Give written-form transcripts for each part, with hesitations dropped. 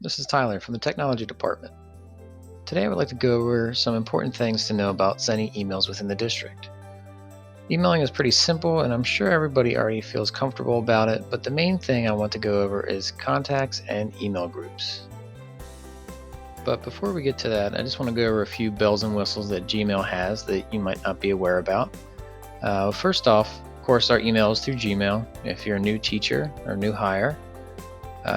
This is Tyler from the Technology Department. Today I would like to go over some important things to know about sending emails within the district. Emailing is pretty simple and I'm sure everybody already feels comfortable about it, but the main thing I want to go over is contacts and email groups. But before we get to that, I just want to go over a few bells and whistles that Gmail has that you might not be aware about. First off, of course, our email is through Gmail. If you're a new teacher or new hire,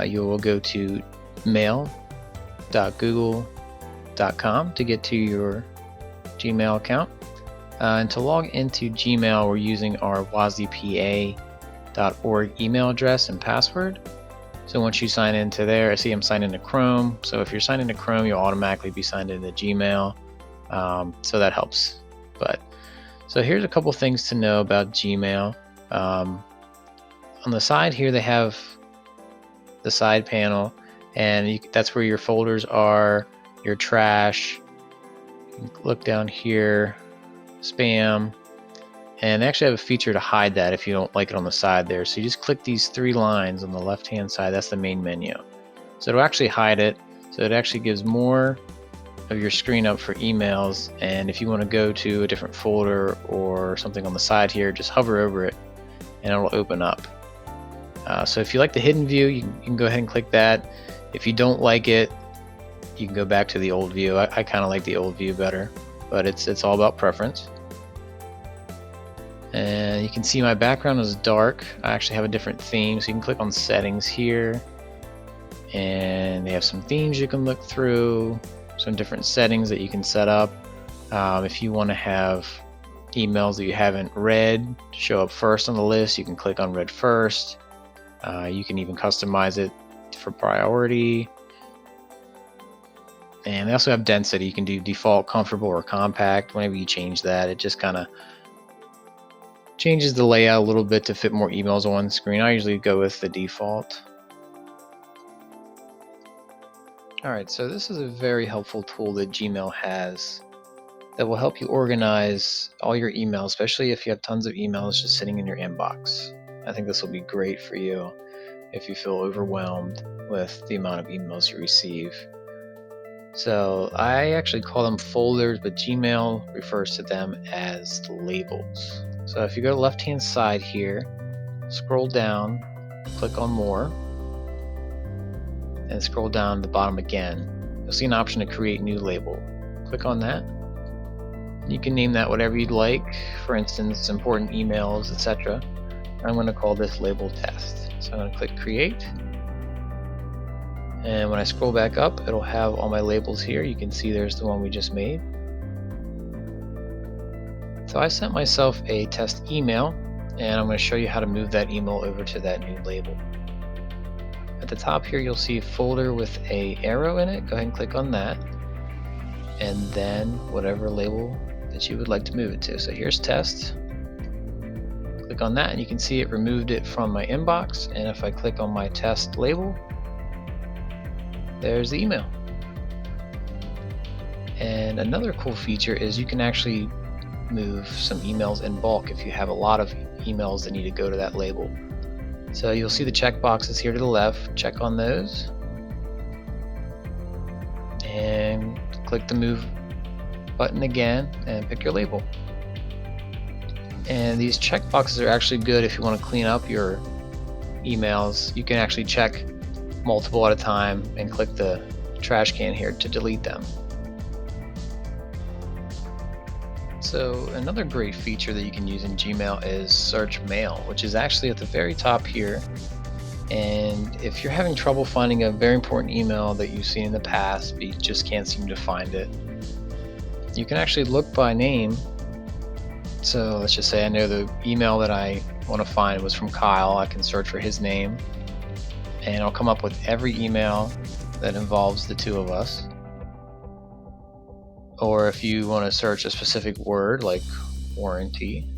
you will go to mail.google.com to get to your Gmail account. And to log into Gmail, we're using our WASDPA.org email address and password. So once you sign into there, I see I'm signed into Chrome. So if you're signed into Chrome, you'll automatically be signed into Gmail. So that helps. So here's a couple things to know about Gmail. On the side here, they have the side panel, and that's where your folders are, your trash. You can look down here, spam, and they actually have a feature to hide that if you don't like it on the side there. So you just click these three lines on the left hand side. That's the main menu. So it'll actually hide it. So it actually gives more of your screen up for emails, and if you want to go to a different folder or something on the side here, just hover over it and it'll open up. So if you like the hidden view, you can go ahead and click that. If you don't like it, you can go back to the old view. I kind of like the old view better, but it's all about preference. And you can see my background is dark. I actually have a different theme, so you can click on settings here, and they have some themes you can look through, some different settings that you can set up. If you want to have emails that you haven't read show up first on the list, you can click on read first. You can even customize it for priority. And they also have density. You can do default, comfortable, or compact. Whenever you change that, it just kind of changes the layout a little bit to fit more emails on one screen. I usually go with the default. Alright, so this is a very helpful tool that Gmail has that will help you organize all your emails, especially if you have tons of emails just sitting in your inbox. I think this will be great for you if you feel overwhelmed with the amount of emails you receive. So I actually call them folders, but Gmail refers to them as labels. So if you go to the left-hand side here, scroll down, click on more, and scroll down to the bottom again. You'll see an option to create new label. Click on that. You can name that whatever you'd like. For instance, important emails, etc. I'm going to call this label test. So I'm going to click create. And when I scroll back up, it'll have all my labels here. You can see there's the one we just made. So I sent myself a test email, and I'm going to show you how to move that email over to that new label. At the top here, you'll see a folder with an arrow in it. Go ahead and click on that, and then whatever label that you would like to move it to. So here's test. Click on that, and you can see it removed it from my inbox. And if I click on my test label, there's the email. And another cool feature is you can actually move some emails in bulk if you have a lot of emails that need to go to that label. So you'll see the check boxes here to the left. Check on those and click the move button again and pick your label. And these check boxes are actually good if you want to clean up your emails. You can actually check multiple at a time and click the trash can here to delete them. So another great feature that you can use in Gmail is search mail, which is actually at the very top here. And if you're having trouble finding a very important email that you've seen in the past, but you just can't seem to find it, you can actually look by name. So let's just say I know the email that I want to find was from Kyle. I can search for his name, and I'll come up with every email that involves the two of us. Or if you want to search a specific word like warranty,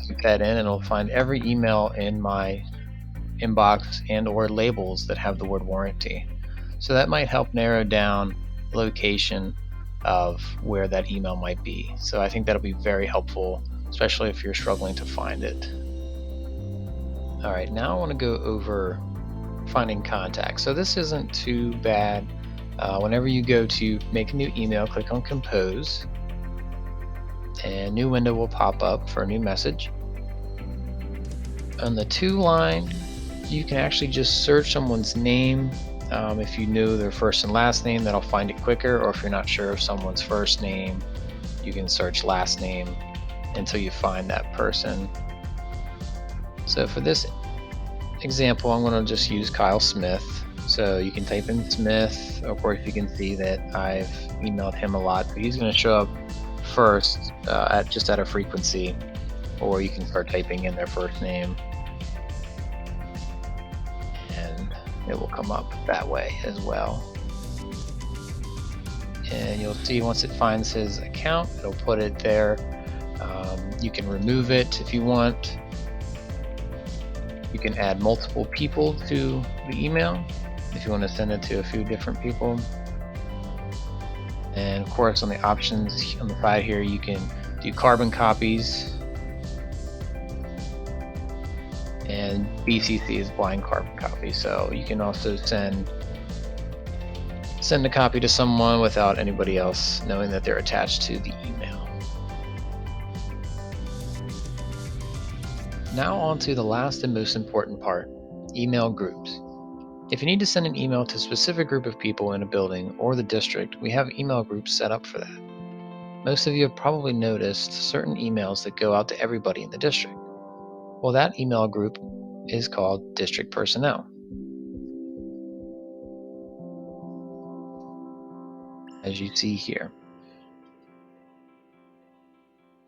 click that in and it'll find every email in my inbox and or labels that have the word warranty. So that might help narrow down the location of where that email might be. So I think that'll be very helpful, especially if you're struggling to find it. Alright, now I want to go over finding contacts. So this isn't too bad. Whenever you go to make a new email, click on Compose, and a new window will pop up for a new message. On the to line, you can actually just search someone's name. If you know their first and last name, that'll find it quicker. Or if you're not sure of someone's first name, you can search last name until you find that person. So for this example, I'm going to just use Kyle Smith. So you can type in Smith. Of course, you can see that I've emailed him a lot, but he's going to show up first at a frequency, or you can start typing in their first name and it will come up that way as well. And you'll see once it finds his account, it'll put it there. You can remove it if you want. You can add multiple people to the email if you want to send it to a few different people. And of course, on the options on the side here, you can do carbon copies, and BCC is blind carbon copy. So you can also send a copy to someone without anybody else knowing that they're attached to the email. Now on to the last and most important part, email groups. If you need to send an email to a specific group of people in a building or the district, we have email groups set up for that. Most of you have probably noticed certain emails that go out to everybody in the district. Well, that email group is called District Personnel. As you see here.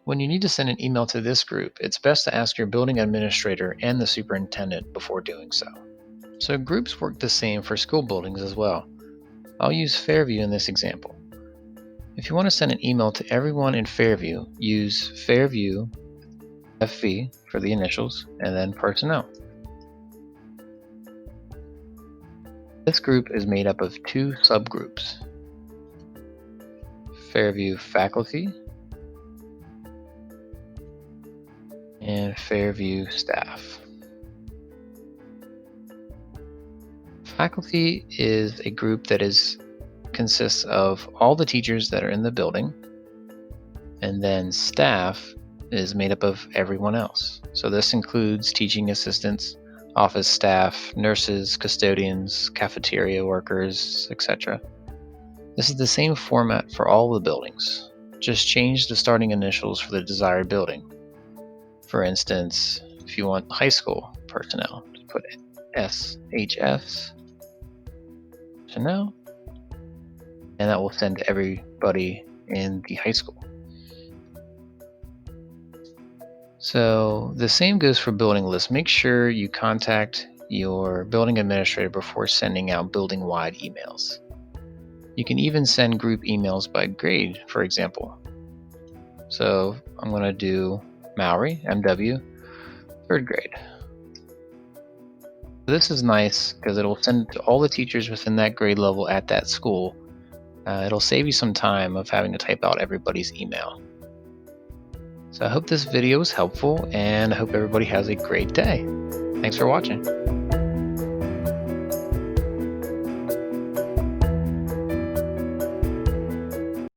When you need to send an email to this group, it's best to ask your building administrator and the superintendent before doing so. So groups work the same for school buildings as well. I'll use Fairview in this example. If you want to send an email to everyone in Fairview, use Fairview FV for the initials and then Personnel. This group is made up of two subgroups, Fairview Faculty and Fairview Staff. Faculty is a group that consists of all the teachers that are in the building, and then staff is made up of everyone else. So this includes teaching assistants, office staff, nurses, custodians, cafeteria workers, etc. This is the same format for all the buildings, just change the starting initials for the desired building. For instance, if you want high school personnel, just put SHFs personnel, and that will send to everybody in the high school. So the same goes for building lists. Make sure you contact your building administrator before sending out building-wide emails. You can even send group emails by grade, for example. So I'm going to do Maori, MW, 3rd grade. This is nice because it'll send to all the teachers within that grade level at that school. It'll save you some time of having to type out everybody's email. So I hope this video was helpful, and I hope everybody has a great day. Thanks for watching.